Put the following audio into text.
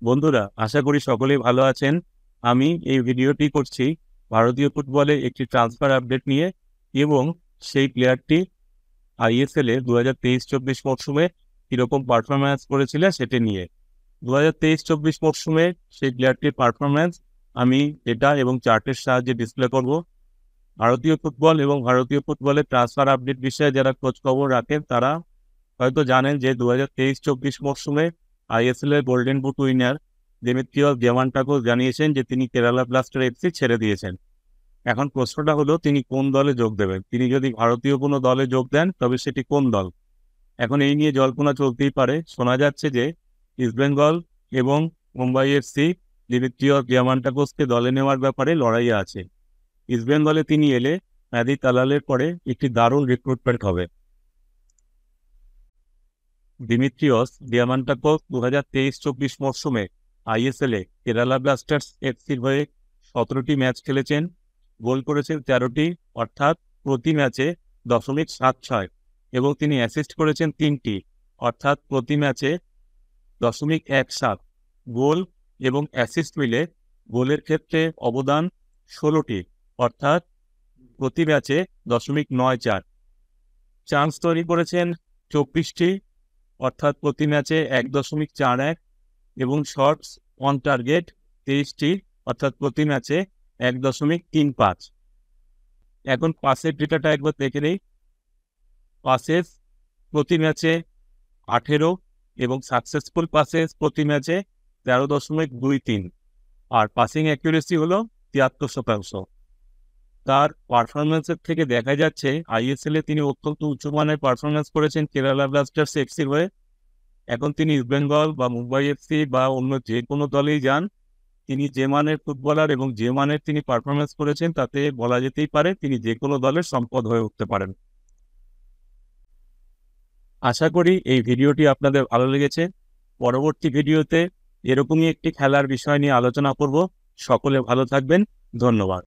বন্ধুরা, আশা করি সকলেই ভালো আছেন। আমি এই ভিডিওটি করছি ভারতীয় ফুটবলে একটি ট্রান্সফার আপডেট নিয়ে এবং সেই প্লেয়ারটি আইএসএল এ 2023-24 মরশুমে কিরকম পারফরমেন্স করেছিল সেটি নিয়ে। 2023-24 মরশুমে সেই প্লেয়ারটির পারফরমেন্স আমি ডেটা এবং চার্টের সাহায্যে ডিসপ্লে করব। ভারতীয় ফুটবল এবং ভারতীয় ফুটবলের ট্রান্সফার আপডেট বিষয়ে যারা খোঁজ খবর রাখেন তারা হয়তো জানেন যে 2023-24 মরশুমে আইএসএল এর গোল্ডেন বুট উইনার দিমিত্রিয়স দিয়ামান্টাকোস জানিয়েছেন যে তিনি কেরালা ব্লাস্টার এফসি ছেড়ে দিয়েছেন। এখন প্রশ্নটা হলো তিনি কোন দলে যোগ দেবেন। তিনি যদি ভারতীয় কোনো দলে যোগ দেন তবে সেটি কোন দল? এখন এই নিয়ে জল্পনা চলতেই পারে। শোনা যাচ্ছে যে ইস্টবেঙ্গল এবং মুম্বাই এফসি দিমিত্রিয়স দিয়ামান্টাকোসকে দলে নেওয়ার ব্যাপারে লড়াইয়ে আছে। ইস্টবেঙ্গলে তিনি এলে ম্যাদি তালালের পরে একটি দারুণ রিক্রুটমেন্ট হবে। দিমিত্রিয়স দিয়ামান্টাকোস 2023-24 মরশুমে আইএসএল এ কেরালা ব্লাস্টার্স এফসির হয়ে 17টি ম্যাচ খেলেছেন, গোল করেছেন 13টি, অর্থাৎ প্রতি ম্যাচে 0.76, এবং তিনি অ্যাসিস্ট করেছেন 3টি, অর্থাৎ প্রতি ম্যাচে 0.17। গোল এবং অ্যাসিস্ট মিলে গোলের ক্ষেত্রে অবদান 16টি, অর্থাৎ প্রতি ম্যাচে 0.94। চান্স তৈরি করেছেন 24টি, অর্থাৎ প্রতি ম্যাচে 1.41, এবং শটস অন টার্গেট 23টি, অর্থাৎ প্রতি ম্যাচে 1.35। এখন পাসের ডেটাটা একবার দেখে নেই। পাসেস প্রতি ম্যাচে 18 এবং সাকসেসফুল পাসেস প্রতি ম্যাচে 13.23, আর পাসিং অ্যাকুরেসি হলো 73%। তার পারফরমেন্সের থেকে দেখা যাচ্ছে আইএসএল এ তিনি অত্যন্ত উচ্চমানের পারফরমেন্স করেছেন কেরালা ব্লাস্টার্স এফসির হয়ে। এখন তিনি ইস্টবেঙ্গল বা মুম্বাই এফসি বা অন্য যে কোনো দলেই যান, তিনি যে মানের ফুটবলার এবং যে মানের তিনি পারফরমেন্স করেছেন তাতে বলা যেতেই পারে তিনি যে কোনো দলের সম্পদ হয়ে উঠতে পারেন। আশা করি এই ভিডিওটি আপনাদের ভালো লেগেছে। পরবর্তী ভিডিওতে এরকমই একটি খেলার বিষয় নিয়ে আলোচনা করব। সকলে ভালো থাকবেন। ধন্যবাদ।